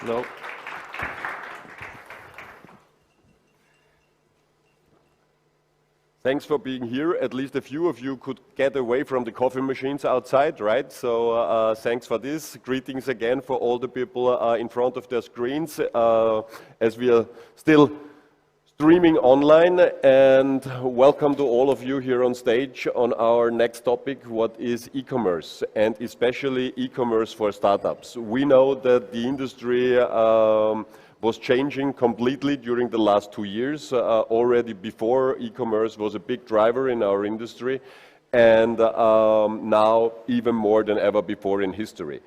No. Thanks for being here. At least a few of you could get away from the coffee machines outside, right? So thanks for this. Greetings again for all the people in front of their screens as we are still streaming online. And welcome to all of you here on stage on our next topic, what is e-commerce, and especially e-commerce for startups. We know that the industry was changing completely during the last 2 years. Already before, e-commerce was a big driver in our industry, and now even more than ever before in history.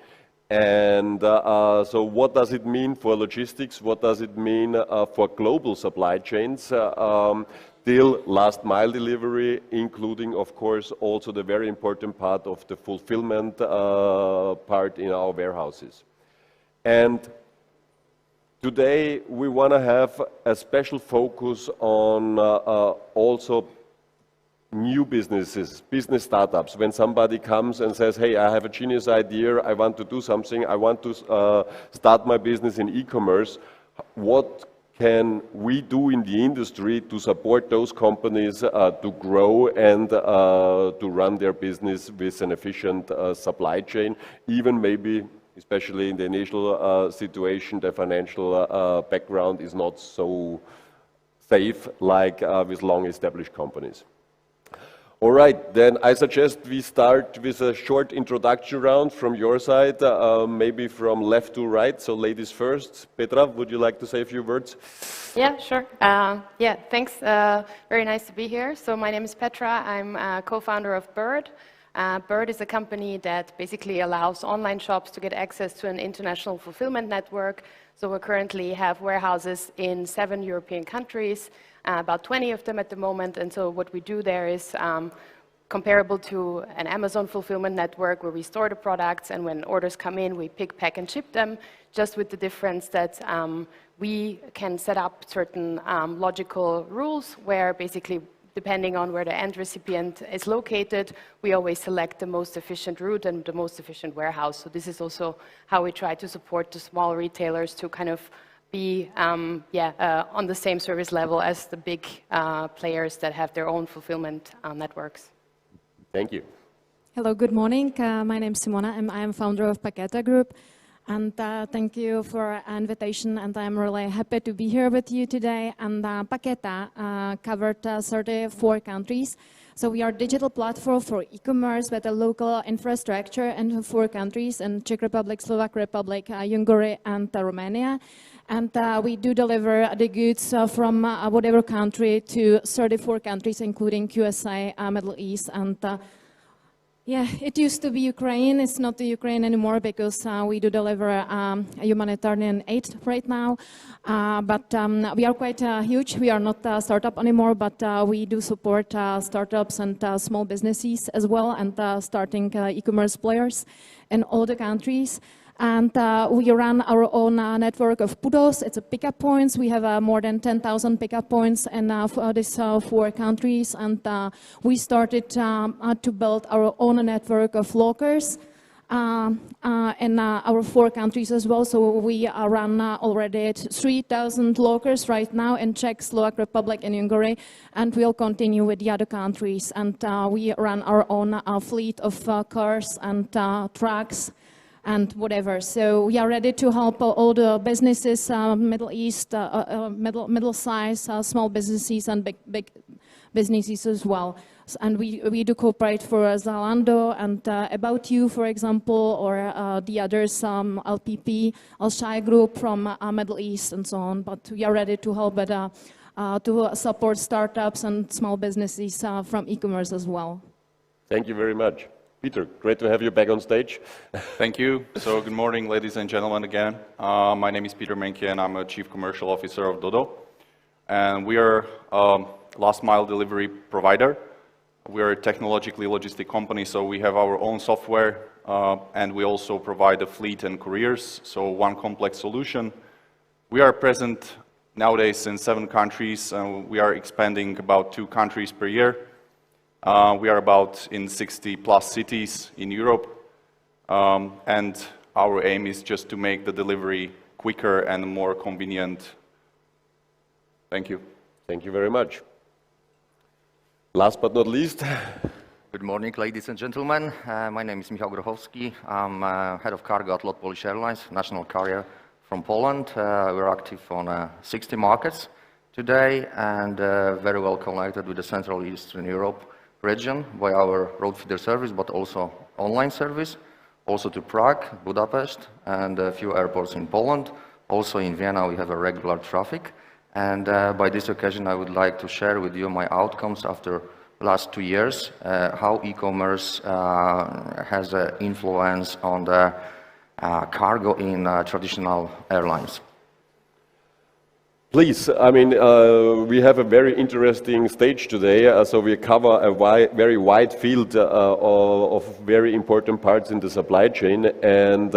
And so what does it mean for logistics? What does it mean for global supply chains? Till last mile delivery, including, of course, also the very important part of the fulfillment part in our warehouses. And today, we want to have a special focus on also new businesses, business startups. When somebody comes and says, hey, I have a genius idea, I want to do something, I want to start my business in e-commerce, what can we do in the industry to support those companies to grow and to run their business with an efficient supply chain, even maybe especially in the initial situation, the financial background is not so safe like with long-established companies. All right, then I suggest we start with a short introduction round from your side, maybe from left to right, so ladies first. Petra, would you like to say a few words? Yeah, sure. Yeah, thanks. Very nice to be here. So my name is Petra. I'm co-founder of Bird. Bird is a company that basically allows online shops to get access to an international fulfillment network. So we currently have warehouses in 7 European countries, about 20 of them at the moment. And so what we do there is comparable to an Amazon fulfillment network where we store the products, and when orders come in, we pick, pack, and ship them, just with the difference that we can set up certain logical rules where basically, depending on where the end recipient is located, we always select the most efficient route and the most efficient warehouse. So this is also how we try to support the small retailers to kind of be on the same service level as the big players that have their own fulfillment networks. Thank you. Hello, good morning. My name is Simona, and I am founder of Paketa Group. And thank you for the invitation, and I'm really happy to be here with you today. And Paketa covered 34 countries. So we are a digital platform for e-commerce with a local infrastructure in 4 countries, in Czech Republic, Slovak Republic, Hungary, and Romania. And we do deliver the goods from whatever country to 34 countries, including USA, Middle East, and yeah, it used to be Ukraine. It's not the Ukraine anymore because we do deliver humanitarian aid right now. But we are quite huge. We are not a startup anymore, but we do support startups and small businesses as well, and starting e-commerce players in all the countries. And we run our own network of PUDOs. It's a pickup points. We have more than 10,000 pickup points in these 4 countries. And we started to build our own network of lockers in our 4 countries as well. So we run already 3,000 lockers right now in Czech, Slovak Republic, and Hungary. And we'll continue with the other countries. And we run our own fleet of cars and trucks and whatever. So we are ready to help all the businesses, Middle East, middle size, small businesses, and big businesses as well. And we do cooperate for Zalando and About You, for example, or the others, LPP, Alshai Group from Middle East, and so on. But we are ready to help to support startups and small businesses from e-commerce as well. Thank you very much. Peter, great to have you back on stage. Thank you. So good morning, ladies and gentlemen, again. My name is Peter Menke, and I'm a Chief Commercial Officer of Dodo. And we are a last mile delivery provider. We are a technologically logistic company, so we have our own software, and we also provide a fleet and couriers, so one complex solution. We are present nowadays in 7 countries, and we are expanding about 2 countries per year. We are about in 60 plus cities in Europe, and our aim is just to make the delivery quicker and more convenient. Thank you. Thank you very much. Last but not least. Good morning, ladies and gentlemen. My name is Michał Grochowski. I'm head of cargo at LOT Polish Airlines, national carrier from Poland. We're active on 60 markets today and very well connected with the Central Eastern Europe region by our road feeder service, but also online service, also to Prague, Budapest, and a few airports in Poland. Also in Vienna, we have a regular traffic. And by this occasion, I would like to share with you my outcomes after last 2 years, how e-commerce has an influence on the cargo in traditional airlines. Please, I mean, we have a very interesting stage today, so we cover a very wide field of very important parts in the supply chain. And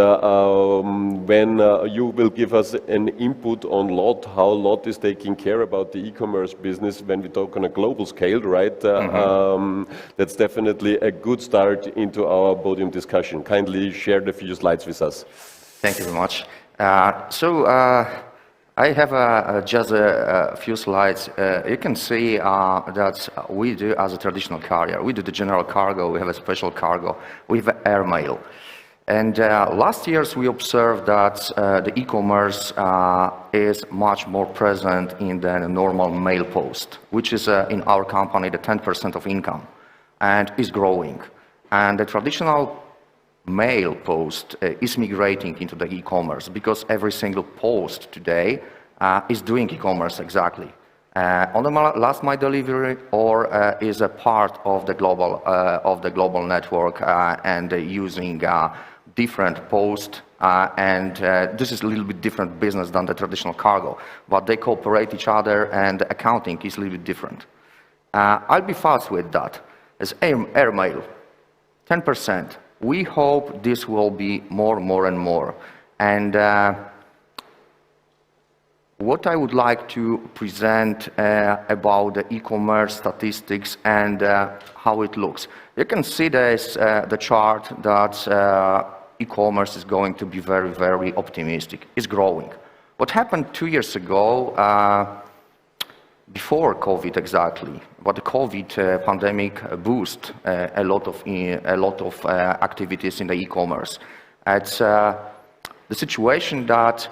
when you will give us an input on LOT, how LOT is taking care about the e-commerce business when we talk on a global scale, right? That's definitely a good start into our podium discussion. Kindly share the few slides with us. Thank you very much. I have just a few slides. You can see that we do as a traditional carrier. We do the general cargo, we have a special cargo, we have airmail. And last years we observed that the e-commerce is much more present in the normal mail post, which is in our company the 10% of income, and is growing. And the traditional mail post is migrating into the e-commerce because every single post today is doing e-commerce exactly. On the last mile delivery or is a part of the global network and using different post and this is a little bit different business than the traditional cargo, but they cooperate each other and the accounting is a little bit different. I'll be fast with that. As airmail, 10%. We hope this will be more and more. And what I would like to present about the e-commerce statistics and how it looks. You can see this, the chart that e-commerce is going to be very optimistic. It's growing. What happened 2 years ago, before COVID exactly, but the COVID pandemic boost a lot of activities in the e-commerce. It's the situation that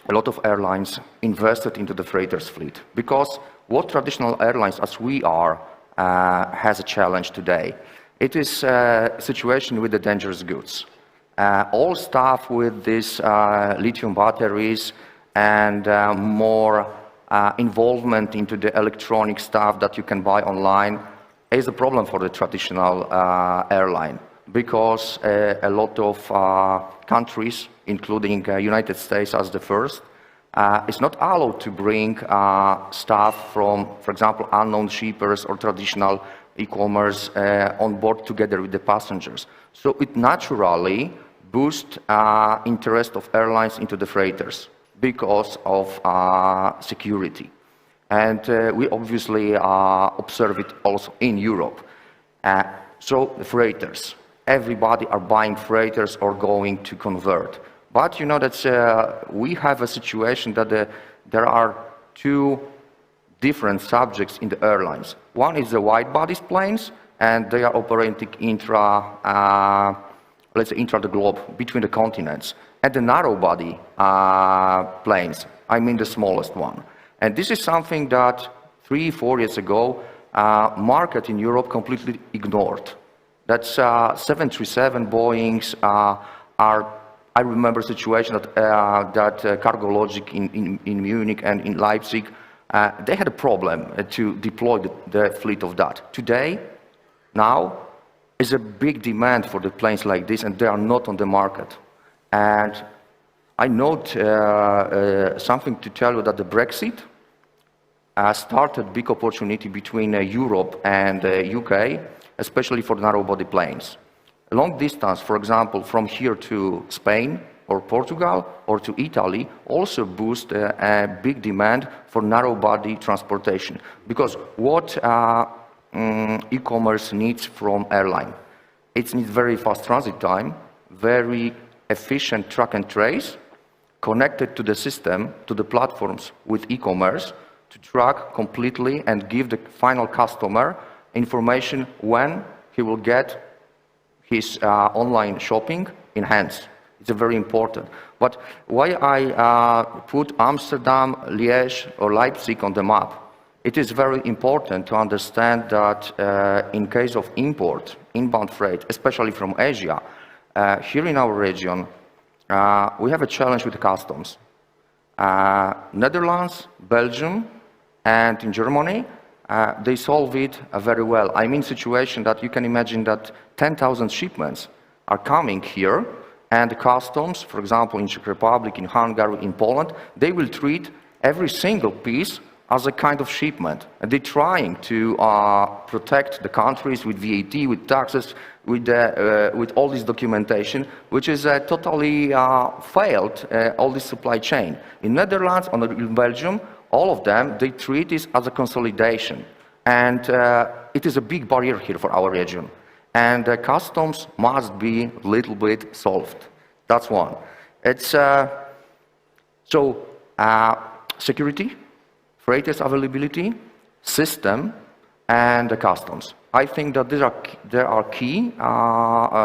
a lot of airlines invested into the freighters fleet because what traditional airlines as we are has a challenge today. It is a situation with the dangerous goods. All stuff with these lithium batteries and more involvement into the electronic stuff that you can buy online is a problem for the traditional airline because a lot of countries, including United States as the first, is not allowed to bring stuff from, for example, unknown shippers or traditional e-commerce on board together with the passengers. So it naturally boosts interest of airlines into the freighters because of security. And we obviously observe it also in Europe. So the freighters, everybody are buying freighters or going to convert. But you know that we have a situation that there are two different subjects in the airlines. One is the wide bodies planes, and they are operating let's say intra the globe, between the continents. And the narrow body planes, I mean the smallest one. And this is something that 3-4 years ago, market in Europe completely ignored. That's 737 Boeings are, I remember a situation that Cargologic in Munich and in Leipzig, they had a problem to deploy the fleet of that. Today, now, is a big demand for the planes like this, and they are not on the market. And I note something to tell you that the Brexit started big opportunity between Europe and UK, especially for narrow-body planes. Long distance, for example, from here to Spain or Portugal or to Italy also boost a big demand for narrow-body transportation. Because what e-commerce needs from airline? It needs very fast transit time, very efficient track and trace connected to the system, to the platforms with e-commerce to track completely and give the final customer information when he will get his online shopping in hands. It's very important. But why I put Amsterdam, Liège or Leipzig on the map? It is very important to understand that in case of import, inbound freight, especially from Asia, here in our region, we have a challenge with customs. Netherlands, Belgium, and in Germany, they solve it very well. I mean situation that you can imagine that 10,000 shipments are coming here, and the customs, for example, in Czech Republic, in Hungary, in Poland, they will treat every single piece as a kind of shipment. And they're trying to protect the countries with VAT, with taxes, with all this documentation, which is totally failed, all this supply chain. In Netherlands, in Belgium, all of them, they treat this as a consolidation. And it is a big barrier here for our region. And customs must be a little bit solved. That's one. It's security, freighters availability, system, and the customs. I think that there are key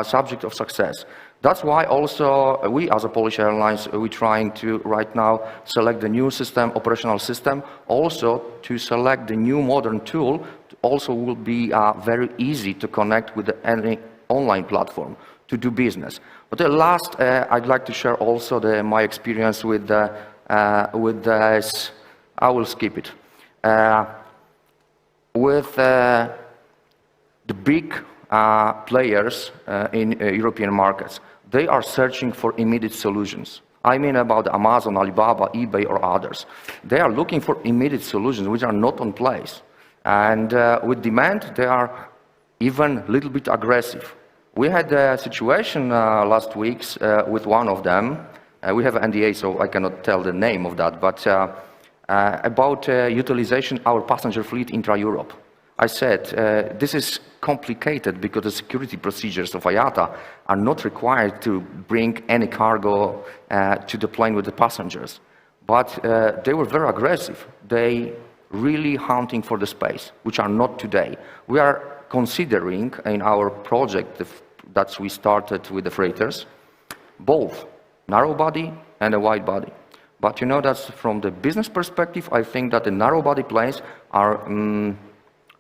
subjects of success. That's why also we as a Polish Airlines, we're trying to right now select the new system, operational system, also to select the new modern tool, also will be very easy to connect with any online platform to do business. But the last, I'd like to share also my experience with this, I will skip it, with the big players in European markets. They are searching for immediate solutions. I mean about Amazon, Alibaba, eBay, or others. They are looking for immediate solutions which are not on place. And with demand, they are even a little bit aggressive. We had a situation last week with one of them. We have an NDA, so I cannot tell the name of that, but about utilization our passenger fleet intra-Europe. I said, this is complicated because the security procedures of IATA are not required to bring any cargo to the plane with the passengers. But they were very aggressive. They really hunting for the space, which are not today. We are considering in our project that we started with the freighters, both narrow body and a wide body. But you know that from the business perspective, I think that the narrow body planes are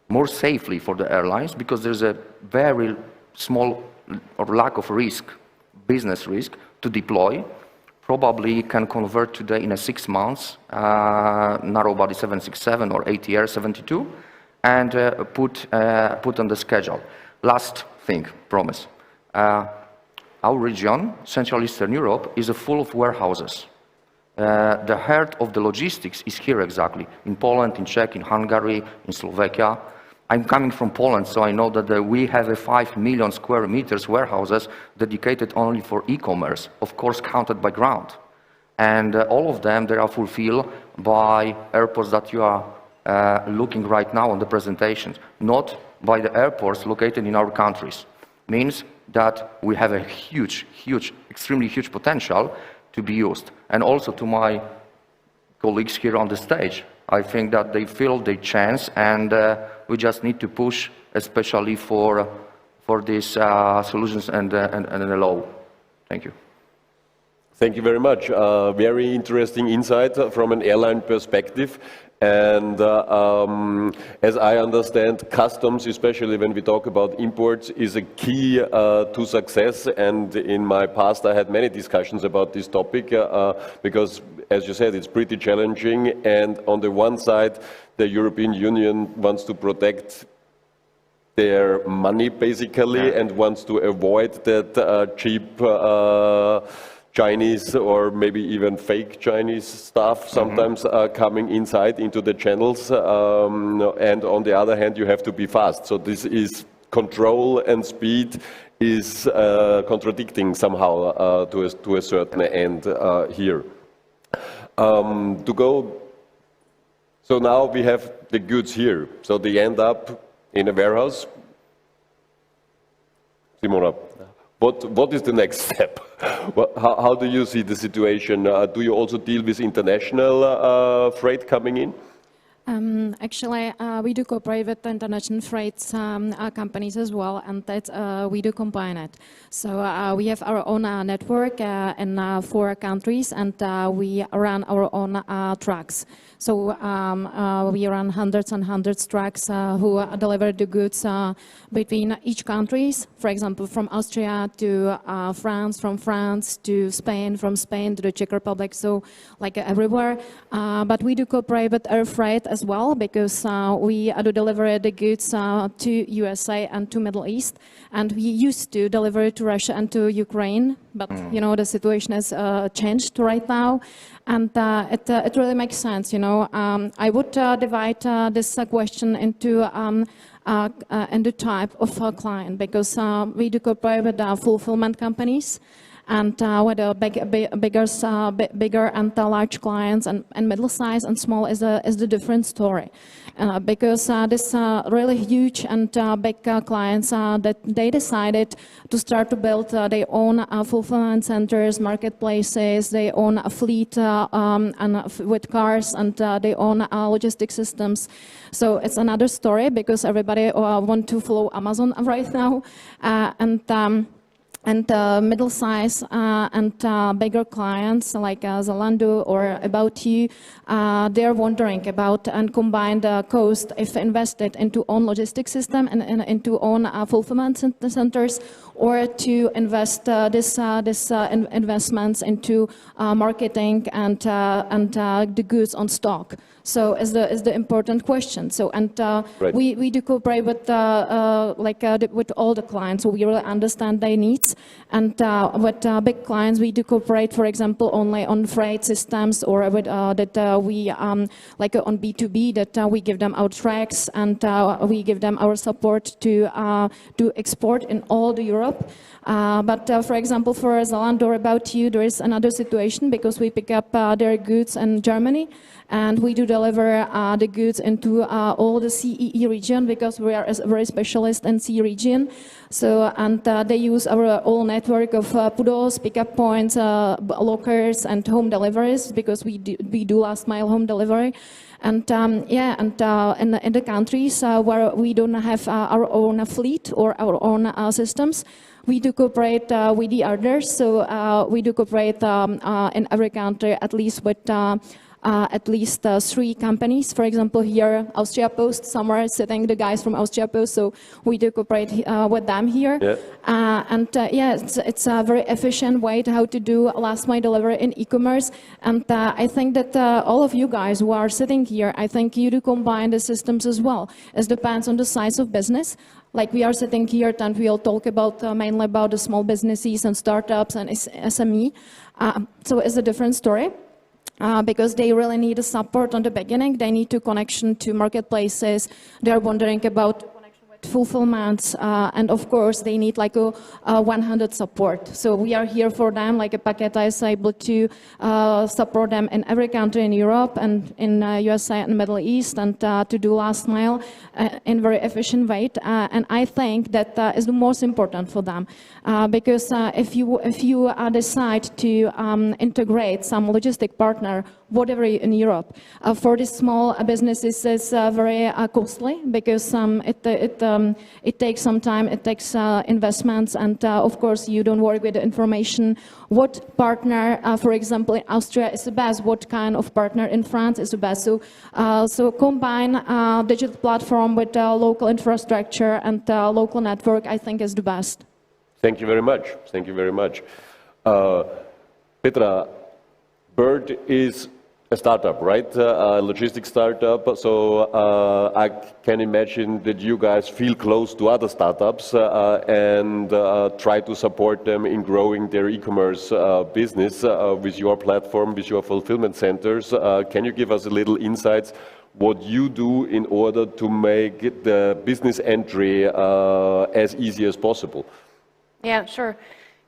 more safely for the airlines because there's a very small or lack of risk, business risk, to deploy. Probably can convert today in 6 months, narrow body 767 or ATR 72, and put on the schedule. Last thing, promise. Our region, Central Eastern Europe, is full of warehouses. The heart of the logistics is here exactly, in Poland, in Czech, in Hungary, in Slovakia. I'm coming from Poland, so I know that we have 5 million square meters warehouses dedicated only for e-commerce, of course counted by ground. And all of them, they are fulfilled by airports that you are looking right now on the presentations, not by the airports located in our countries. Means that we have a huge, extremely huge potential to be used. And also to my colleagues here on the stage, I think that they feel their chance, and we just need to push, especially for these solutions and the law. Thank you. Thank you very much. Very interesting insight from an airline perspective. And as I understand, customs, especially when we talk about imports, is a key to success. And in my past, I had many discussions about this topic because, as you said, it's pretty challenging. And on the one side, the European Union wants to protect their money, basically, and wants to avoid that cheap Chinese or maybe even fake Chinese stuff sometimes coming inside into the channels, and on the other hand you have to be fast. So this is control and speed is contradicting somehow to a certain end here. So now we have the goods here, so they end up in a warehouse. Simona, What is the next step? How do you see the situation? Do you also deal with international freight coming in? Actually, we do cooperate with international freight companies as well, and that we do combine it. So we have our own network in 4 countries, and we run our own trucks. So we run hundreds and hundreds trucks who deliver the goods between each countries. For example, from Austria to France, from France to Spain, from Spain to the Czech Republic. So like everywhere. But we do cooperate with air freight as well, because we do deliver the goods to USA and to Middle East, and we used to deliver it to Russia and to Ukraine, but you know, the situation has changed right now, and it really makes sense. You know, I would divide this question into the type of client, because we do cooperate with fulfillment companies, and with bigger and large clients, and middle size and small is the different story, because this really huge and big clients that they decided to start to build their own fulfillment centers, marketplaces, they own a fleet and with cars, and they own logistics systems. So it's another story, because everybody want to follow Amazon right now, and middle size and bigger clients like Zalando or About You, they're wondering about and combine the cost if invested into own logistics system and into own fulfillment centers, or to invest this investments into marketing and the goods on stock. So is the important question. So Right. we do cooperate with with all the clients, so we really understand their needs. And with big clients, we do cooperate, for example, only on freight systems, or with we like on B2B, that we give them our tracks, and we give them our support to export in all the Europe. But for example, for Zalando or About You, there is another situation, because we pick up their goods in Germany, and we do deliver the goods into all the CEE region, because we are a very specialist in CE region. So, and they use our whole network of PUDOs, pickup points, lockers, and home deliveries, because we do last mile home delivery. And in the countries where we don't have our own fleet or our own systems, we do cooperate with the others. So we do cooperate in every country, at least with at least 3 companies. For example, here, Austria Post, somewhere sitting the guys from Austria Post, so we do cooperate with them here. Yeah. It's a very efficient way to how to do last mile delivery in e-commerce. And I think that all of you guys who are sitting here, I think you do combine the systems as well. It depends on the size of business. Like we are sitting here, and we'll talk about mainly about the small businesses and startups and SME. So it's a different story. Because they really need a support on the beginning. They need to connection to marketplaces. They're wondering about connection with fulfillments, and of course they need like a 100 support. So we are here for them. Like a Paketa is able to support them in every country in Europe and in USA and Middle East, and to do last mile in very efficient way. And I think that is the most important for them, because if you decide to integrate some logistic partner, whatever in Europe, for these small businesses is very costly, because it takes some time, it takes investments, and of course you don't work with the information. What partner, for example, in Austria is the best? What kind of partner in France is the best? So combine digital platform with local infrastructure and local network, I think is the best. Thank you very much. Thank you very much. Petra, Bird is a startup, right? A logistics startup. So I can imagine that you guys feel close to other startups and try to support them in growing their e-commerce business with your platform, with your fulfillment centers. Can you give us a little insights what you do in order to make the business entry as easy as possible? Yeah, sure.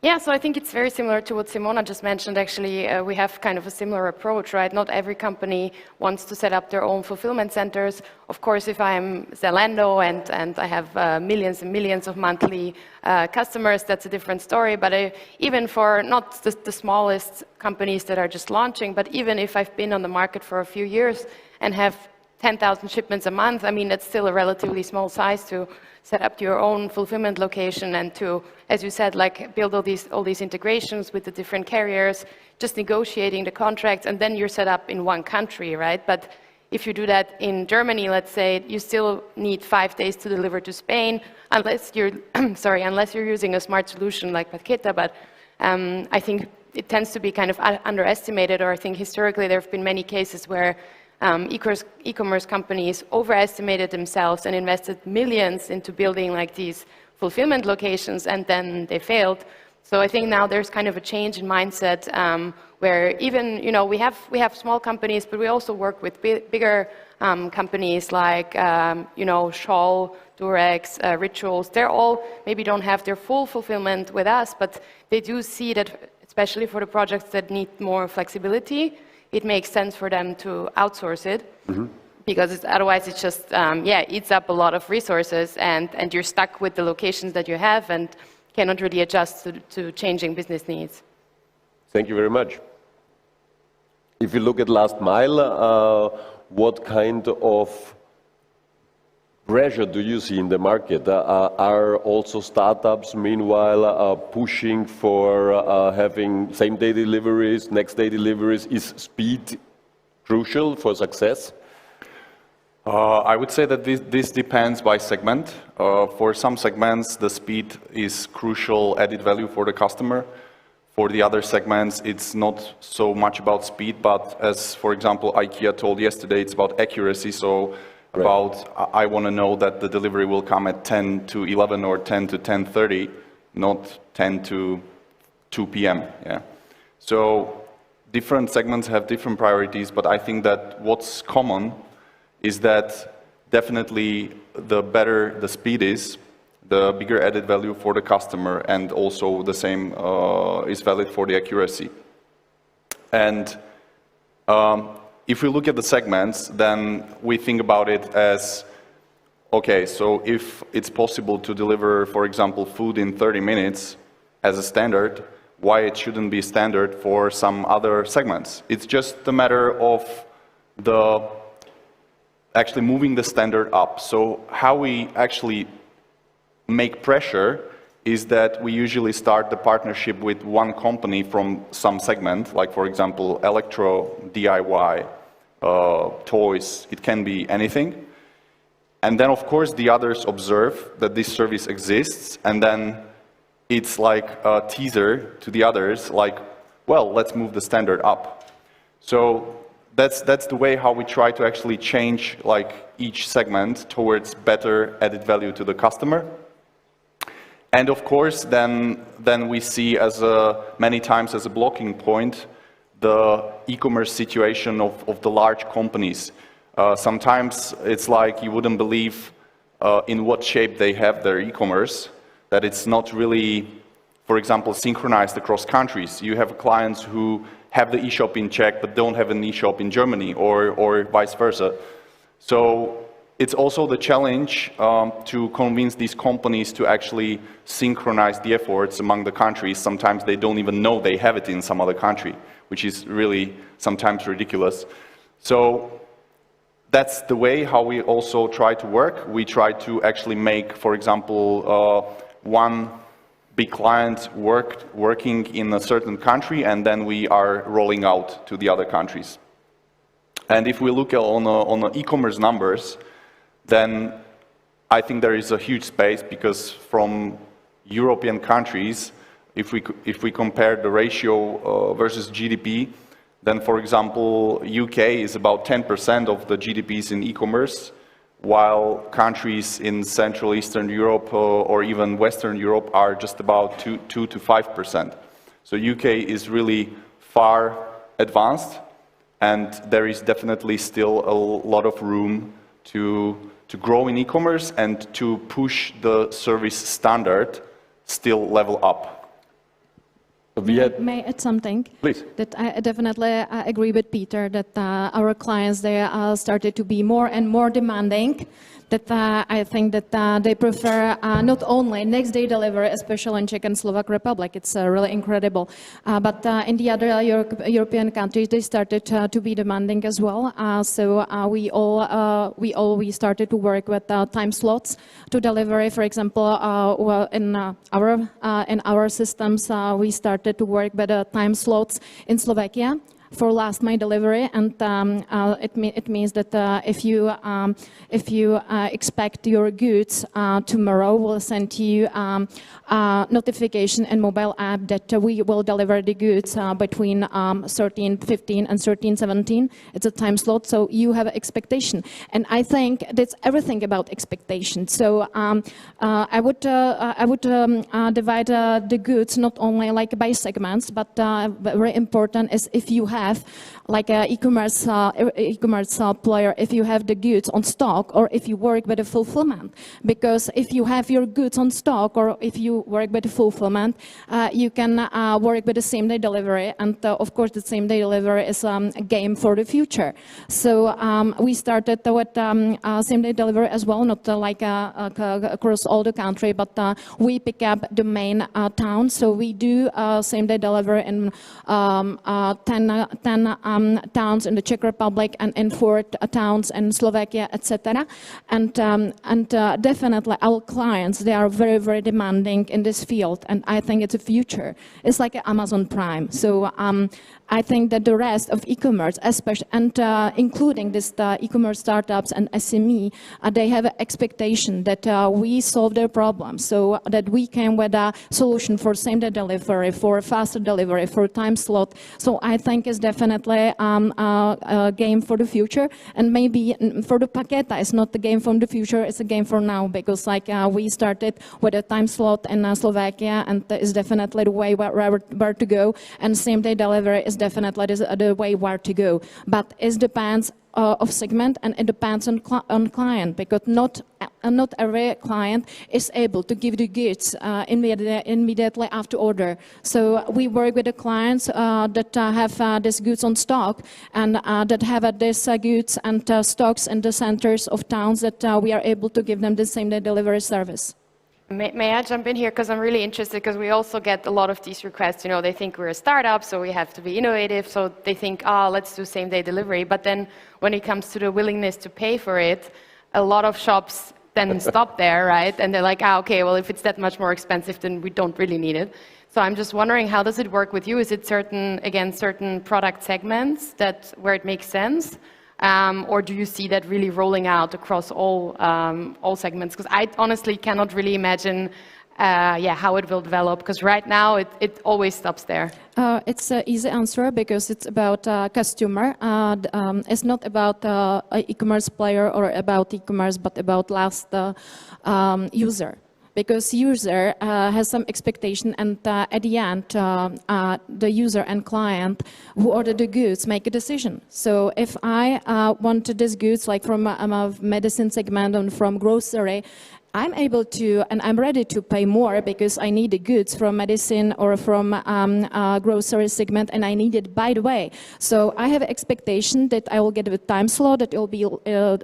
Yeah, so I think it's very similar to what Simona just mentioned. Actually, we have kind of a similar approach, right? Not every company wants to set up their own fulfillment centers. Of course, if I'm Zalando and I have millions and millions of monthly customers, that's a different story. But even for not the smallest companies that are just launching, but even if I've been on the market for a few years and have 10,000 shipments a month, I mean, that's still a relatively small size to set up your own fulfillment location and to, as you said, like build all these integrations with the different carriers, just negotiating the contracts, and then you're set up in one country, right? But if you do that in Germany, let's say, you still need 5 days to deliver to Spain, unless you're, sorry, unless you're using a smart solution like Paqueta. But I think it tends to be kind of underestimated, or I think historically there have been many cases where e-commerce companies overestimated themselves and invested millions into building like these fulfillment locations, and then they failed. So I think now there's kind of a change in mindset where even, you know, we have small companies, but we also work with bigger companies like, you know, Scholl, Durex, Rituals. They're all maybe don't have their full fulfillment with us, but they do see that, especially for the projects that need more flexibility, it makes sense for them to outsource it, because otherwise it's just, yeah, eats up a lot of resources, and you're stuck with the locations that you have and cannot really adjust to changing business needs. Thank you very much. If you look at last mile, what kind of pressure do you see in the market? Are also startups, meanwhile, pushing for having same-day deliveries, next-day deliveries? Is speed crucial for success? I would say that this depends by segment. For some segments, the speed is crucial added value for the customer. For the other segments, it's not so much about speed, but as, for example, IKEA told yesterday, it's about accuracy. So about, I want to know that the delivery will come at 10 to 11 or 10 to 10:30, not 10 to 2 p.m. Yeah. So different segments have different priorities, but I think that what's common is that definitely the better the speed is, the bigger added value for the customer, and also the same is valid for the accuracy. And if we look at the segments, then we think about it as, okay, so if it's possible to deliver, for example, food in 30 minutes as a standard, why it shouldn't be standard for some other segments? It's just a matter of actually moving the standard up. So how we actually make pressure is that we usually start the partnership with one company from some segment, like, for example, electro, DIY, toys, it can be anything. And then, of course, the others observe that this service exists, and then it's like a teaser to the others, like, well, let's move the standard up. So that's the way how we try to actually change like each segment towards better added value to the customer. And of course, then we see as many times as a blocking point the e-commerce situation of the large companies. Sometimes it's like you wouldn't believe in what shape they have their e-commerce, that it's not really, for example, synchronized across countries. You have clients who have the e-shop in Czech but don't have an e-shop in Germany, or vice versa. So it's also the challenge to convince these companies to actually synchronize the efforts among the countries. Sometimes they don't even know they have it in some other country, which is really sometimes ridiculous. So that's the way how we also try to work. We try to actually make, for example, one big client working in a certain country, and then we are rolling out to the other countries. And if we look on the e-commerce numbers, then I think there is a huge space, because from European countries, if we compare the ratio versus GDP, then, for example, UK is about 10% of the GDPs in e-commerce, while countries in Central Eastern Europe or even Western Europe are just about 2 to 5%. So UK is really far advanced, and there is definitely still a lot of room to grow in e-commerce and to push the service standard still level up. May I add something? Please. That I definitely agree with Peter that our clients, they started to be more and more demanding. That I think that they prefer not only next day delivery, especially in Czech and Slovak Republic, it's really incredible, but in the other European countries, they started to be demanding as well. So we started to work with time slots to delivery. For example, in our systems, we started to work with time slots in Slovakia for last mile delivery, and it means that if you expect your goods tomorrow, we'll send you notification and mobile app that we will deliver the goods between 13:15 and 13:17. It's a time slot, so you have an expectation, and I think that's everything about expectation. So I would divide the goods not only like by segments, but very important is if you have like an e-commerce player, if you have the goods on stock, or if you work with a fulfillment. Because if you have your goods on stock, or if you work with a fulfillment, you can work with the same-day delivery. And of course, the same-day delivery is a game for the future. So we started with same-day delivery as well, not like across all the country, but we pick up the main towns. So we do same-day delivery in 10 towns in the Czech Republic and in 4 towns in Slovakia, etc. And definitely our clients, they are very, very demanding in this field, and I think it's a future. It's like Amazon Prime. So I think that the rest of e-commerce, especially and including this e-commerce startups and SME, they have an expectation that we solve their problems, so that we came with a solution for same-day delivery, for faster delivery, for time slot. So I think it's definitely a game for the future, and maybe for the Paketa, it's not the game from the future, it's a game for now, because like we started with a time slot in Slovakia, and it's definitely the way where to go, and same-day delivery is definitely the way where to go. But it depends of segment, and it depends on client, because not every client is able to give the goods immediately after order. So we work with the clients that have these goods on stock, and that have these goods and stocks in the centers of towns, that we are able to give them the same-day delivery service. May I jump in here, because I'm really interested, because we also get a lot of these requests. You know, they think we're a startup, so we have to be innovative, so they think, let's do same-day delivery. But then when it comes to the willingness to pay for it, a lot of shops then stop there, right? And they're like, okay, well, if it's that much more expensive, then we don't really need it. So I'm just wondering, how does it work with you? Is it certain product segments where it makes sense? Or do you see that really rolling out across all segments? Because I honestly cannot really imagine how it will develop, because right now it always stops there. It's an easy answer, because it's about customer. It's not about an e-commerce player or about e-commerce, but about last user. Because user has some expectation, and at the end, the user and client who order the goods make a decision. So if I want these goods, like from a medicine segment and from grocery, I'm able to, and I'm ready to pay more, because I need the goods from medicine or from grocery segment, and I need it by the way. So I have an expectation that I will get a time slot, that it will be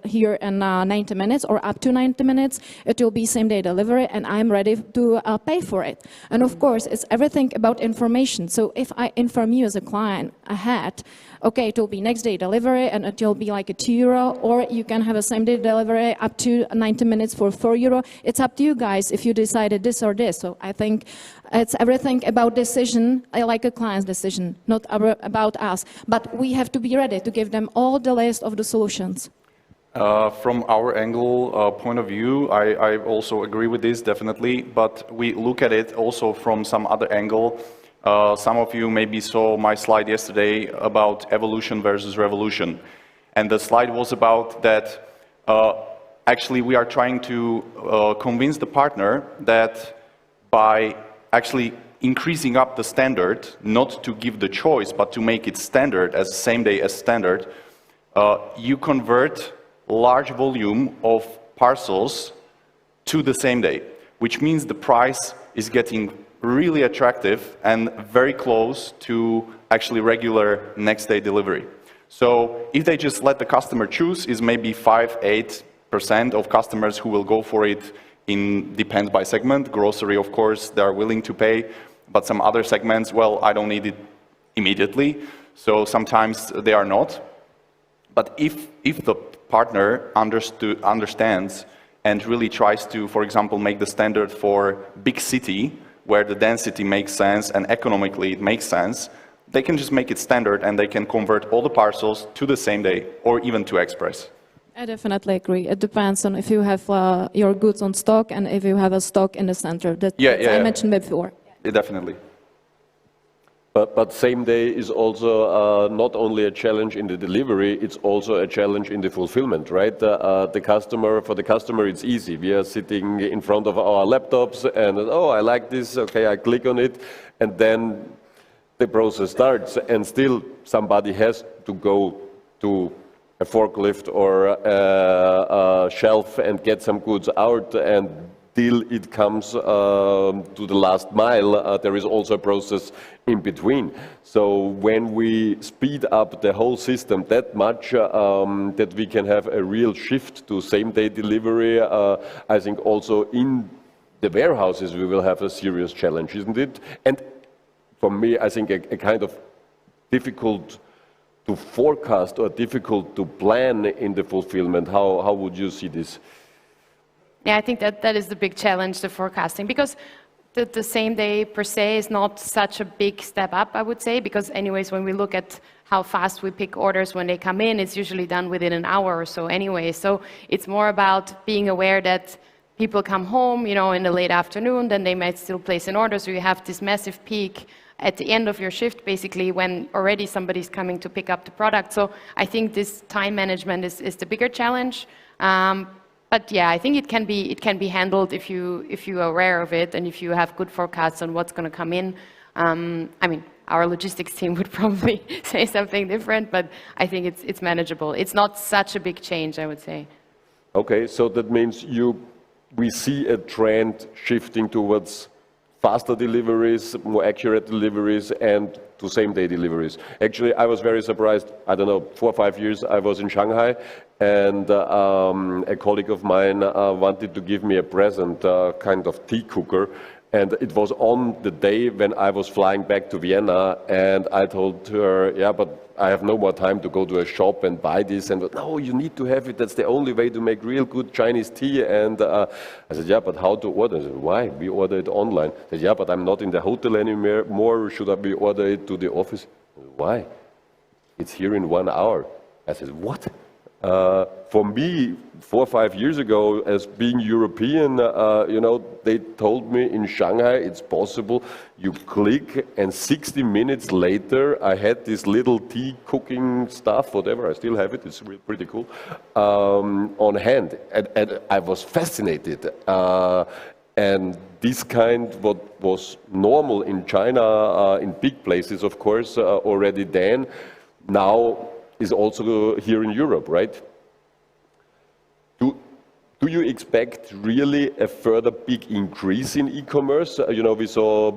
here in 90 minutes or up to 90 minutes. It will be same-day delivery, and I'm ready to pay for it. And of course, it's everything about information. So if I inform you as a client ahead, okay, it will be next day delivery, and it will be like a €2, or you can have a same-day delivery up to 90 minutes for €4. It's up to you guys if you decided this or this. So I think it's everything about decision, like a client's decision, not about us. But we have to be ready to give them all the list of the solutions. From our angle point of view, I also agree with this, definitely. But we look at it also from some other angle. Some of you maybe saw my slide yesterday about evolution versus revolution. And the slide was about that actually we are trying to convince the partner that by actually increasing up the standard, not to give the choice, but to make it standard, as same day as standard, you convert large volume of parcels to the same day, which means the price is getting really attractive and very close to actually regular next day delivery. So if they just let the customer choose, is maybe 5-8% of customers who will go for it. Depends by segment. Grocery, of course, they are willing to pay, but some other segments, well, I don't need it immediately. So sometimes they are not. But if the partner understands and really tries to, for example, make the standard for big city, where the density makes sense and economically it makes sense, they can just make it standard and they can convert all the parcels to the same day or even to express. I definitely agree. It depends on if you have your goods on stock and if you have a stock in the center that I mentioned before. Yeah, definitely. But same day is also not only a challenge in the delivery, it's also a challenge in the fulfillment, right? For the customer, it's easy. We are sitting in front of our laptops and, oh, I like this, okay, I click on it, and then the process starts, and still somebody has to go to a forklift or a shelf and get some goods out, and till it comes to the last mile, there is also a process in between. So when we speed up the whole system that much, that we can have a real shift to same-day delivery, I think also in the warehouses we will have a serious challenge, isn't it? And for me, I think a kind of difficult to forecast or difficult to plan in the fulfillment. How would you see this? Yeah, I think that is the big challenge, the forecasting, because the same day per se is not such a big step up, I would say, because anyways, when we look at how fast we pick orders when they come in, it's usually done within an hour or so anyway. So it's more about being aware that people come home, you know, in the late afternoon, then they might still place an order, so you have this massive peak at the end of your shift, basically, when already somebody's coming to pick up the product. So I think this time management is the bigger challenge. But yeah, I think it can be handled if you are aware of it and if you have good forecasts on what's going to come in. I mean, our logistics team would probably say something different, but I think it's manageable. It's not such a big change, I would say. Okay, so that means we see a trend shifting towards faster deliveries, more accurate deliveries, and to same-day deliveries. Actually, I was very surprised. I don't know, 4 or 5 years I was in Shanghai, and a colleague of mine wanted to give me a present, kind of tea cooker, and it was on the day when I was flying back to Vienna, and I told her, yeah, but I have no more time to go to a shop and buy this, and no, you need to have it, that's the only way to make real good Chinese tea. And I said, yeah, but how to order? I said, why? We order it online. I said, yeah, but I'm not in the hotel anymore, should I order it to the office? Said, why? It's here in 1 hour. I said, what? For me, 4 or 5 years ago, as being European, you know, they told me in Shanghai it's possible. You click, and 60 minutes later, I had this little tea cooking stuff, whatever. I still have it. It's really pretty cool, on hand, and I was fascinated. And this kind, what was normal in China, in big places, of course, already then, now is also here in Europe, right? Do you expect really a further big increase in e-commerce? You know, we saw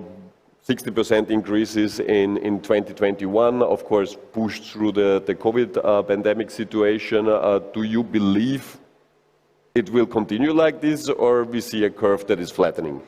60% increases in 2021, of course, pushed through the COVID pandemic situation. Do you believe it will continue like this, or we see a curve that is flattening?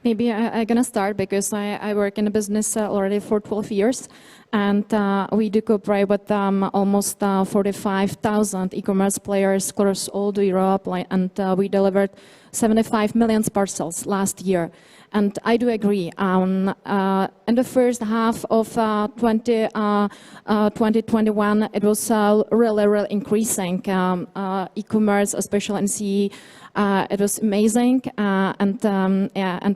Maybe I'm going to start because I work in the business already for 12 years, and we do cooperate with almost 45,000 e-commerce players across all Europe, and we delivered 75 million parcels last year. And I do agree. In the first half of 2021, it was really increasing. E-commerce, especially in CE, it was amazing, and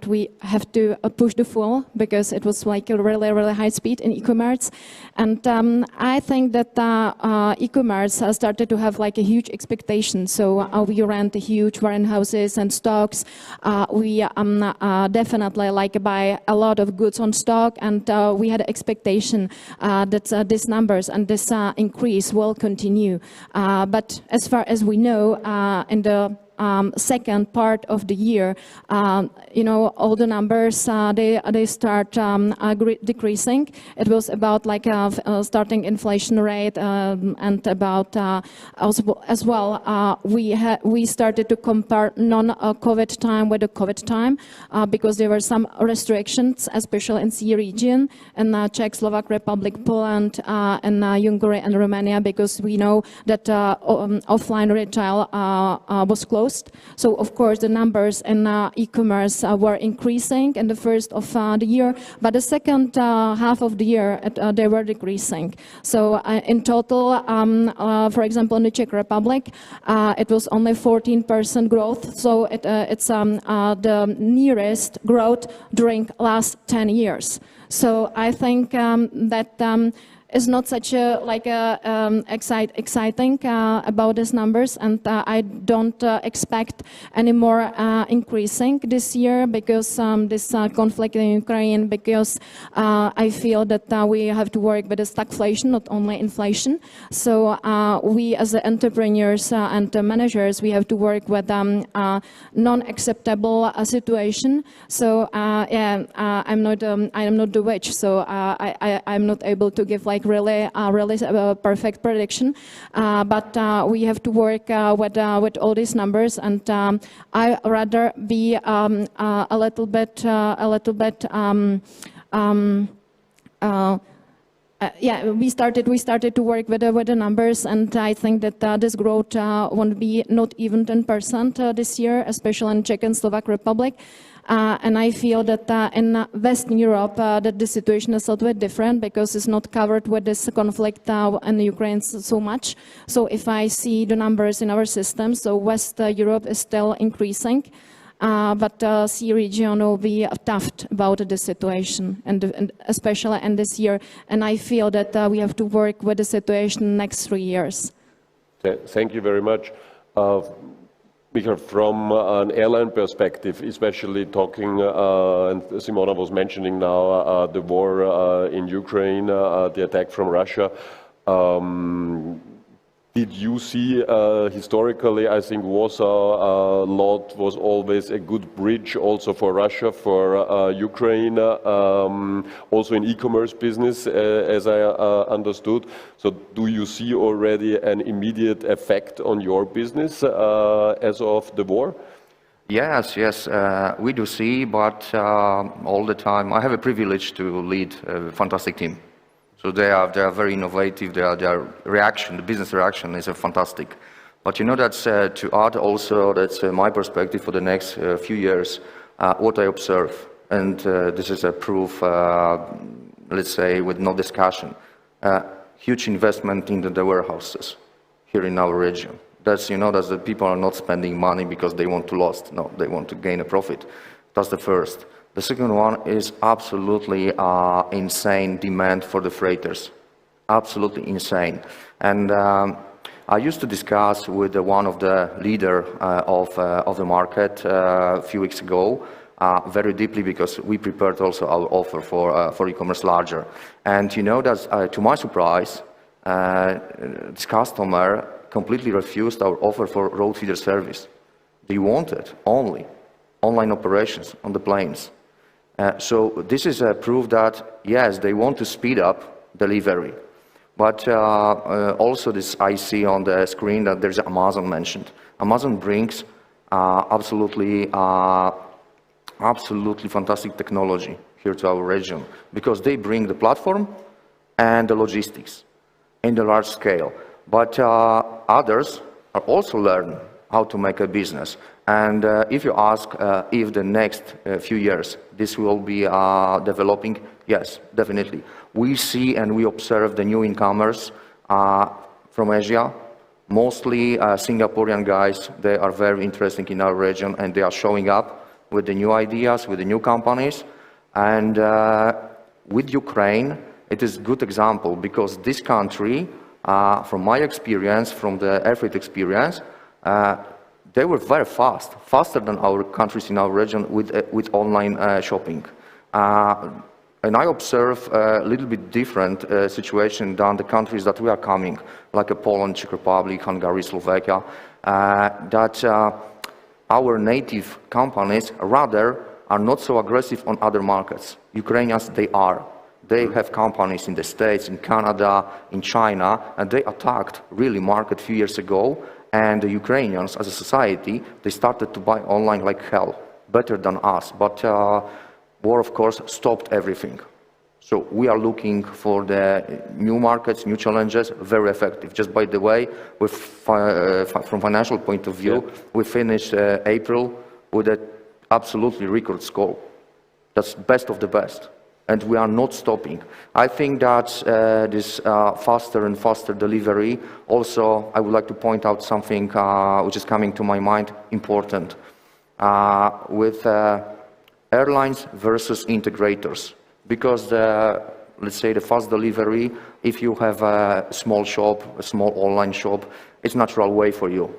we have to push the full because it was like a really high speed in e-commerce. And I think that e-commerce started to have like a huge expectation. So we rent huge warehouses and stocks. We definitely like buy a lot of goods on stock, and we had an expectation that these numbers and this increase will continue. But as far as we know, in the second part of the year, you know, all the numbers, they start decreasing. It was about like starting inflation rate and about as well, we started to compare non-COVID time with the COVID time because there were some restrictions, especially in CE region, in Czech, Slovak Republic, Poland, and Hungary and Romania, because we know that offline retail was closed. So of course the numbers in e-commerce were increasing in the first of the year, but the second half of the year they were decreasing. So in total, for example, in the Czech Republic, it was only 14% growth. So it's the nearest growth during last 10 years. So I think that is not such a exciting about these numbers, and I don't expect any more increasing this year because this conflict in Ukraine, because I feel that we have to work with the stagflation, not only inflation. So we as the entrepreneurs and managers, we have to work with non-acceptable situation. So yeah, I am not the witch, so I'm not able to give like really perfect prediction, but we have to work with all these numbers, and I rather be a little bit yeah, we started to work with the numbers, and I think that this growth won't be not even 10% this year, especially in Czech and Slovak Republic. And I feel that in Western Europe, that the situation is a little bit different because it's not covered with this conflict in Ukraine so much. So if I see the numbers in our system, so West Europe is still increasing, but CE region will be tough about the situation, and especially in this year. And I feel that we have to work with the situation next 3 years. Thank you very much. Michael, from an airline perspective, especially talking, and Simona was mentioning now, the war in Ukraine, the attack from Russia. Did you see historically, I think Warsaw was always a good bridge also for Russia, for Ukraine, also in e-commerce business, as I understood. So do you see already an immediate effect on your business as of the war? Yes, we do see, but all the time I have a privilege to lead a fantastic team. So they are very innovative. Their reaction, the business reaction, is fantastic. But you know, that's to add also, that's my perspective for the next few years. What I observe, and this is a proof, let's say, with no discussion. Huge investment into the warehouses here in our region. That's, you know, that the people are not spending money because they want to lose. No, they want to gain a profit. That's the first. The second one is absolutely insane demand for the freighters, absolutely insane. And I used to discuss with one of the leader of the market a few weeks ago, very deeply, because we prepared also our offer for e-commerce larger. And you know that to my surprise, this customer completely refused our offer for road feeder service. They wanted only online operations on the planes. So this is a proof that, yes, they want to speed up delivery. But also this, I see on the screen that there's Amazon mentioned. Amazon brings absolutely fantastic technology here to our region, because they bring the platform and the logistics in the large scale. But others are also learning how to make a business. And if you ask if the next few years this will be developing, yes, definitely. We see and we observe the new incomers from Asia, mostly Singaporean guys. They are very interested in our region, and they are showing up with the new ideas, with the new companies. And with Ukraine, it is a good example, because this country, from my experience, from the air freight experience, they were very fast, faster than our countries in our region with online shopping. And I observe a little bit different situation than the countries that we are coming, like Poland, Czech Republic, Hungary, Slovakia, that our native companies rather are not so aggressive on other markets. Ukrainians, they are. They have companies in the States, in Canada, in China, and they attacked really market a few years ago. And the Ukrainians, as a society, they started to buy online like hell, better than us. But war, of course, stopped everything. So we are looking for the new markets, new challenges, very effective. Just by the way, with, from financial point of view, we finished April with an absolutely record score. That's best of the best. And we are not stopping. I think that this faster and faster delivery, also I would like to point out something which is coming to my mind, important, with airlines versus integrators. Because let's say the fast delivery, if you have a small shop, a small online shop, it's a natural way for you.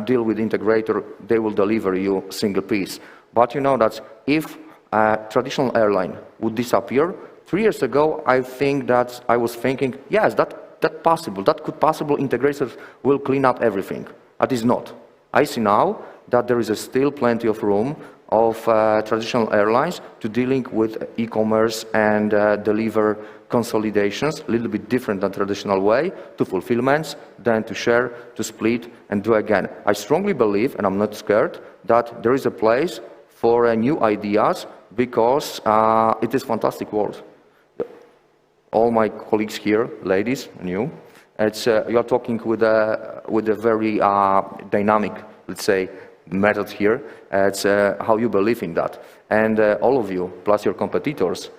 Deal with integrator, they will deliver you a single piece. But you know that if a traditional airline would disappear, 3 years ago, I think that I was thinking, yes, that possible, that could possible, integrators will clean up everything. That is not. I see now that there is still plenty of room of traditional airlines to dealing with e-commerce and deliver consolidations, a little bit different than traditional way, to fulfillments, then to share, to split, and do again. I strongly believe, and I'm not scared, that there is a place for new ideas, because it is a fantastic world. All my colleagues here, ladies and you, you are talking with a very dynamic, let's say, method here. It's how you believe in that. And all of you, plus your competitors,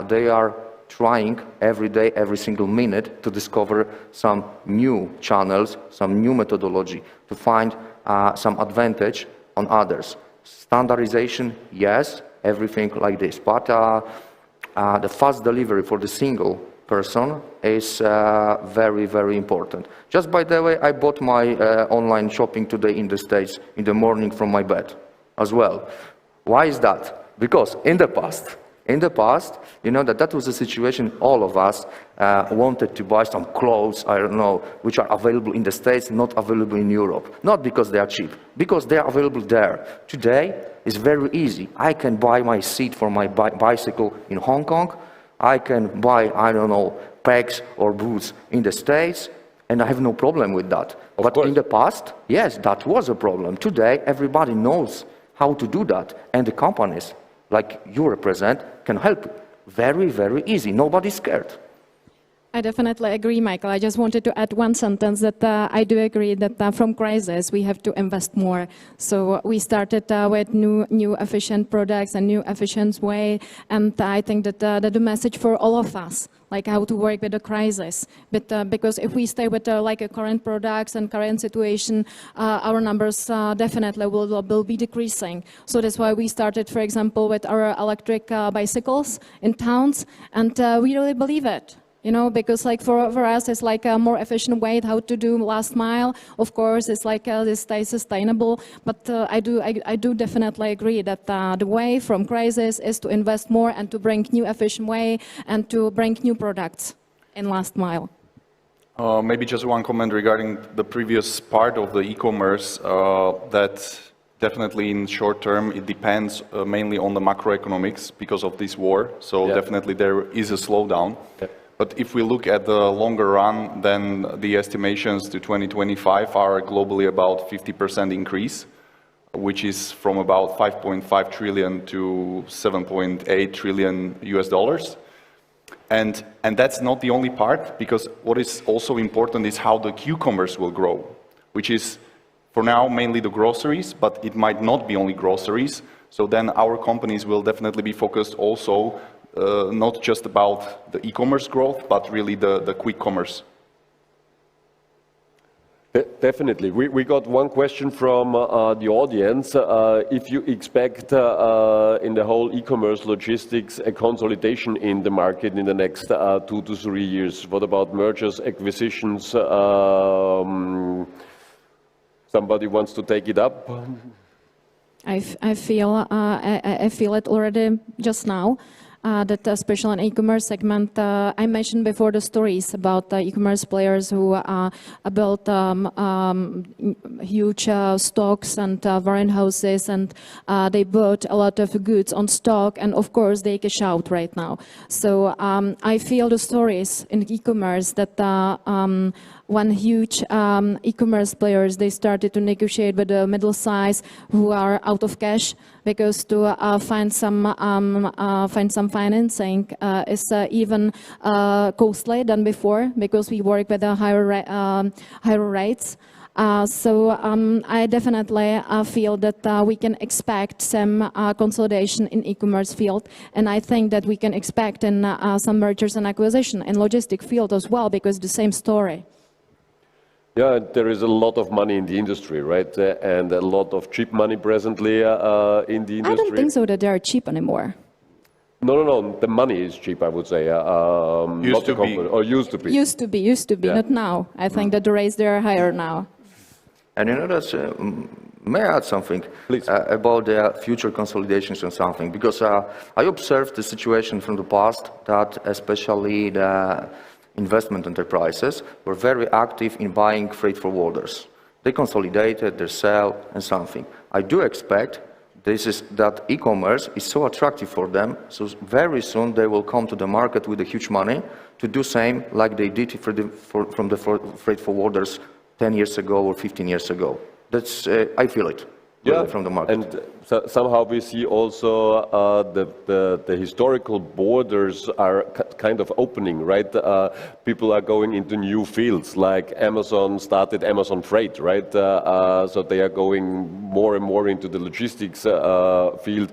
they are trying every day, every single minute to discover some new channels, some new methodology, to find some advantage on others. Standardization, yes, everything like this. But the fast delivery for the single person is very, very important. Just by the way, I bought my online shopping today in the States in the morning from my bed as well. Why is that? Because in the past, you know that was a situation all of us wanted to buy some clothes, I don't know, which are available in the States, not available in Europe. Not because they are cheap, because they are available there. Today, it's very easy. I can buy my seat for my bicycle in Hong Kong. I can buy, I don't know, packs or boots in the States, and I have no problem with that. But in the past, yes, that was a problem. Today, everybody knows how to do that, and the companies like you represent can help. Very, very easy. Nobody's scared. I definitely agree, Michael. I just wanted to add one sentence that I do agree that from crisis we have to invest more. So we started with new efficient products and new efficient way, and I think that the message for all of us, like how to work with the crisis. But because if we stay with like a current products and current situation, our numbers definitely will be decreasing. So that's why we started, for example, with our electric bicycles in towns, and we really believe it. You know, because like for us, it's like a more efficient way how to do last mile. Of course, it's like this stay sustainable. But I do definitely agree that the way from crisis is to invest more and to bring new efficient way and to bring new products in last mile. Maybe just one comment regarding the previous part of the e-commerce, that definitely in short term, it depends mainly on the macroeconomics because of this war. So definitely there is a slowdown. But if we look at the longer run, then the estimations to 2025 are globally about 50% increase, which is from about 5.5 trillion to 7.8 trillion US dollars. And that's not the only part, because what is also important is how the Q-commerce will grow, which is for now mainly the groceries, but it might not be only groceries. So then our companies will definitely be focused also not just about the e-commerce growth, but really the quick commerce. Definitely. We got one question from the audience. If you expect in the whole e-commerce logistics a consolidation in the market in the next 2 to 3 years, what about mergers, acquisitions? Somebody wants to take it up? I feel it already just now. that especially in e-commerce segment, I mentioned before the stories about e-commerce players who built huge stocks and warehouses, and they bought a lot of goods on stock, and of course they cash out right now. So I feel the stories in e-commerce that one huge e-commerce players, they started to negotiate with the middle size who are out of cash, because to find some financing is even costly than before, because we work with higher rates. So I definitely feel that we can expect some consolidation in e-commerce field, and I think that we can expect in some mergers and acquisition in logistic field as well, because the same story. Yeah, there is a lot of money in the industry, right? And a lot of cheap money presently in the industry. I don't think so that they are cheap anymore. No. The money is cheap, I would say. Used to be. Or used to be. Used to be, Yeah. not now. I think that the rates they are higher now. And may I add something about the future consolidations and something? Because I observed the situation from the past that especially the investment enterprises were very active in buying freight forwarders. They consolidated, they sell, and something. I do expect that e-commerce is so attractive for them, so very soon they will come to the market with a huge money to do same like they did from the freight forwarders 10 years ago or 15 years ago. That's, I feel it. Yeah, from the market. and somehow we see also the historical borders are kind of opening, right? People are going into new fields, like Amazon started Amazon Freight, right? So they are going more and more into the logistics field,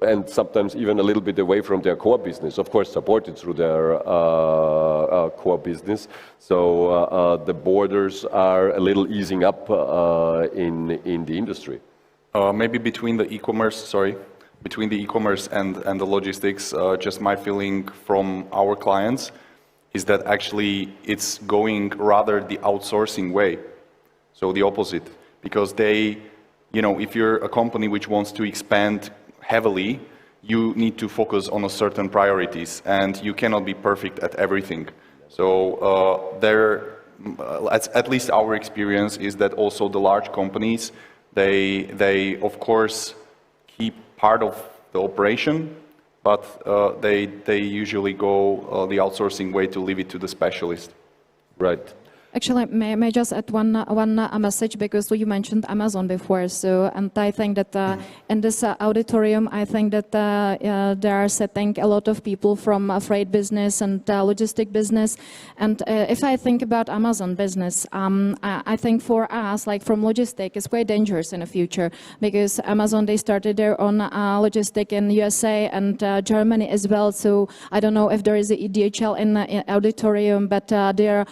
and sometimes even a little bit away from their core business, of course supported through their core business. So the borders are a little easing up in the industry. Maybe between the e-commerce, between the e-commerce and the logistics, just my feeling from our clients is that actually it's going rather the outsourcing way. So the opposite, because they, if you're a company which wants to expand heavily, you need to focus on a certain priorities, and you cannot be perfect at everything. So at least our experience is that also the large companies, they of course keep part of the operation, but they usually go the outsourcing way to leave it to the specialist. Right. Actually, may I just add one message, because you mentioned Amazon before. So, and I think that in this auditorium, I think that there are sitting a lot of people from freight business and logistic business. And if I think about Amazon business, I think for us, like from logistic, it's quite dangerous in the future, because Amazon, they started their own logistic in USA and Germany as well. So I don't know if there is a DHL in the auditorium, but their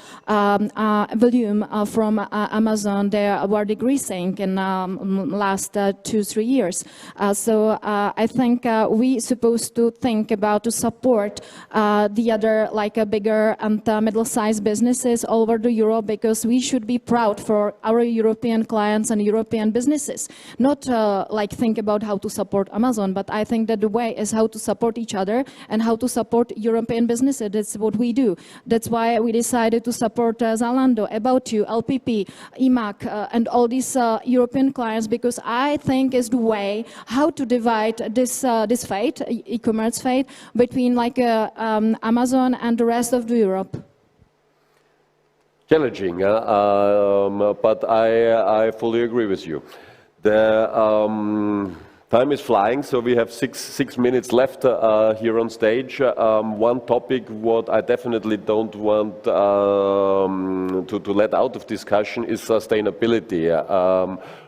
volume from Amazon, they were decreasing in last 2-3 years. So I think we supposed to think about to support the other like bigger and middle-sized businesses all over the Europe, because we should be proud for our European clients and European businesses. Not like think about how to support Amazon, but I think that the way is how to support each other and how to support European businesses. That's what we do. That's why we decided to support Zalando, About You, LPP, EMAC, and all these European clients, because I think is the way how to divide this fate, e-commerce fate, between like Amazon and the rest of the Europe. Challenging, but I fully agree with you. The time is flying, so we have six minutes left here on stage. One topic what I definitely don't want to let out of discussion is sustainability.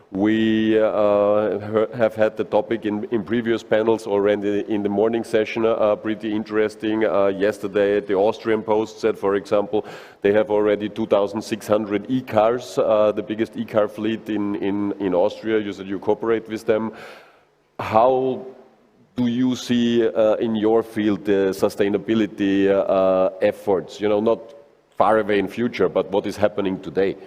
We have had the topic in previous panels already in the morning session, pretty interesting. Yesterday, the Austrian Post said, for example, they have already 2,600 e-cars, the biggest e-car fleet in Austria. You said you cooperate with them. How do you see in your field the sustainability efforts? Not far away in future, but what is happening today?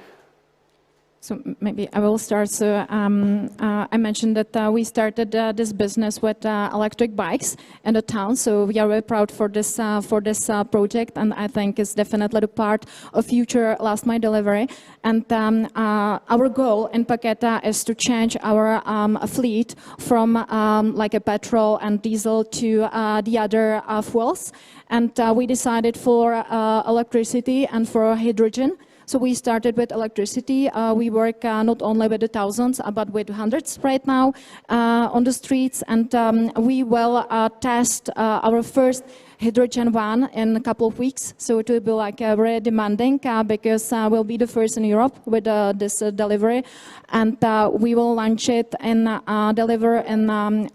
So maybe I will start. So I mentioned that we started this business with electric bikes in the town. So we are very proud for this project, and I think it's definitely the part of future last mile delivery. And our goal in Paketa is to change our fleet from like a petrol and diesel to the other fuels. And we decided for electricity and for hydrogen. So we started with electricity. We work not only with the thousands, but with hundreds right now on the streets. And we will test our first hydrogen van in a couple of weeks. So it will be like very demanding because we'll be the first in Europe with this delivery. And we will launch it and deliver in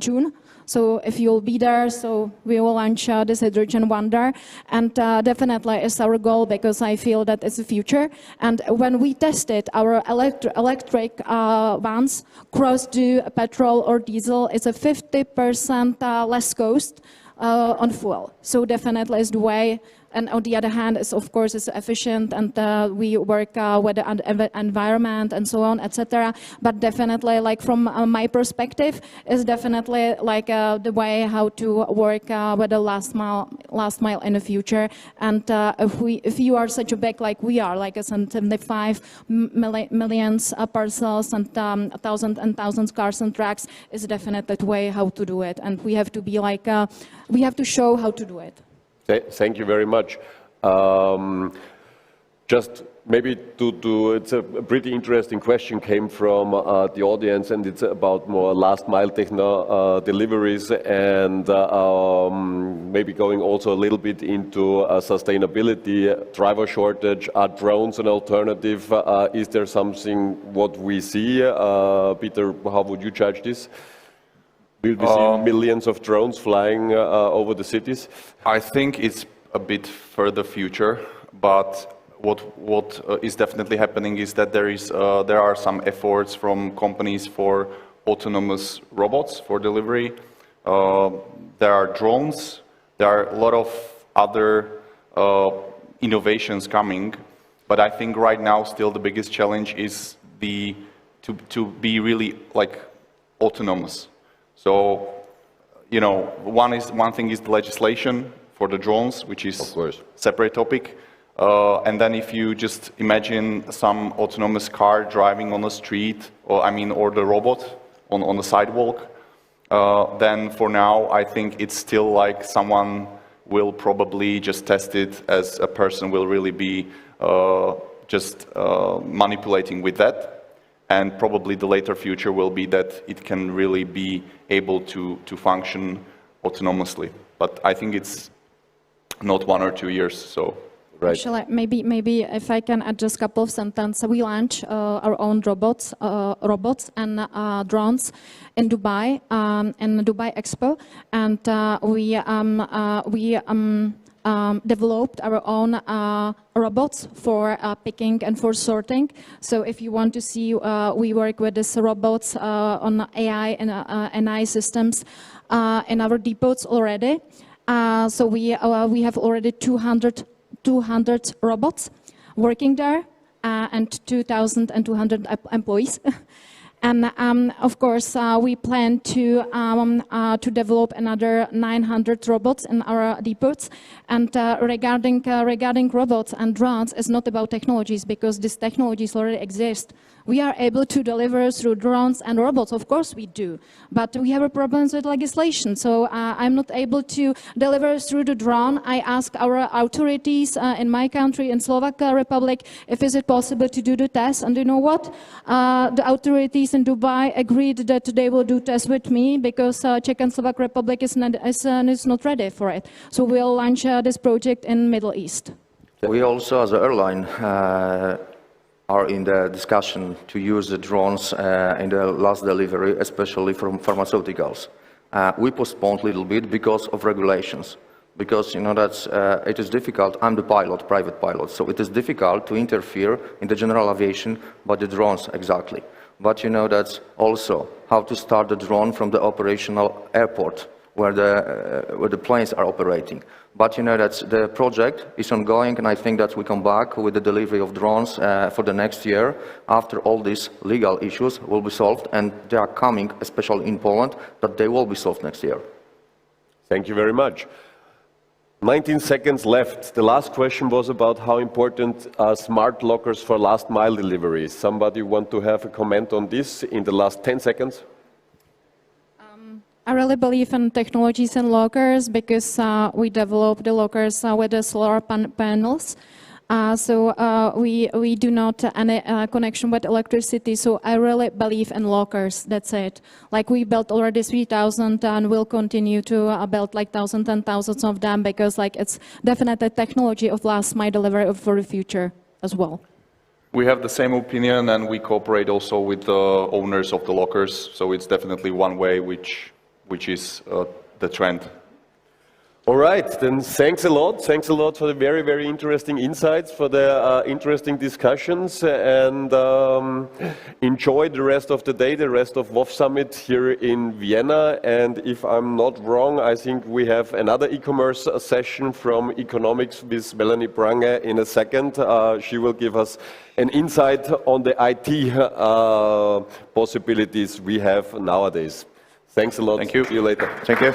June. So if you'll be there, so we will launch this hydrogen one there. And definitely it's our goal because I feel that it's the future. And when we tested our electric vans cross to petrol or diesel, it's a 50% less cost on fuel. So definitely is the way. And on the other hand, it's, of course, it's efficient, and we work with the environment and so on, etc. But definitely, like from my perspective, is definitely like the way how to work with the last mile in the future. And if you are such a big like we are, like 75 million parcels and thousands cars and trucks, is definitely the way how to do it. And we have to be like we have to show how to do it. Thank you very much. Just maybe it's a pretty interesting question came from the audience, and it's about more last mile deliveries, and maybe going also a little bit into sustainability, driver shortage. Are drones an alternative? Is there something what we see? Peter, how would you judge this? Will we see millions of drones flying over the cities? I think it's a bit further future, but what is definitely happening is that there are some efforts from companies for autonomous robots for delivery. There are drones. There are a lot of other innovations coming, but I think right now still the biggest challenge is to be really like autonomous. So, you know, one thing is the legislation for the drones, which is a separate topic. And then if you just imagine some autonomous car driving on the street, or the robot on the sidewalk, then for now, I think it's still like someone will probably just test it as a person will really be just manipulating with that. And probably the later future will be that it can really be able to function autonomously. But I think it's not 1 or 2 years, so. Right. Actually, maybe if I can add just a couple of sentences. We launch our own robots and drones in Dubai, in Dubai Expo, and we developed our own robots for picking and for sorting. So if you want to see, we work with these robots on AI and NI systems in our depots already. So we have already 200 robots working there and 2,200 employees. And of course, we plan to develop another 900 robots in our depots. And regarding robots and drones, it's not about technologies because these technologies already exist. We are able to deliver through drones and robots, of course we do, but we have problems with legislation. So I'm not able to deliver through the drone. I ask our authorities in my country, in Slovak Republic, if is it possible to do the test. And you know what? The authorities in Dubai agreed that they will do tests with me because Czech and Slovak Republic is not ready for it. So we'll launch this project in Middle East. We also, as an airline, are in the discussion to use the drones in the last delivery, especially from pharmaceuticals. We postponed a little bit because of regulations, because you know that it is difficult. I'm the pilot, private pilot, so it is difficult to interfere in the general aviation by the drones exactly. But you know that's also how to start the drone from the operational airport where the planes are operating. But you know that the project is ongoing, and I think that we come back with the delivery of drones for the next year after all these legal issues will be solved, and they are coming, especially in Poland, that they will be solved next year. Thank you very much. 19 seconds left. The last question was about how important are smart lockers for last mile delivery. Somebody want to have a comment on this in the last 10 seconds? I really believe in technologies and lockers because we develop the lockers with the solar panels. So we do not any connection with electricity. So I really believe in lockers. That's it. Like we built already 3,000 and we'll continue to build like thousands and thousands of them because like it's definitely technology of last mile delivery for the future as well. We have the same opinion, and we cooperate also with the owners of the lockers. So it's definitely one way which is the trend. All right, then thanks a lot. Thanks a lot for the very, very interesting insights, for the interesting discussions, and enjoy the rest of the day, the rest of WOF Summit here in Vienna. And if I'm not wrong, I think we have another e-commerce session from economics with Melanie Prange in a second. She will give us an insight on the IT possibilities we have nowadays. Thanks a lot. Thank you. See you later. Thank you.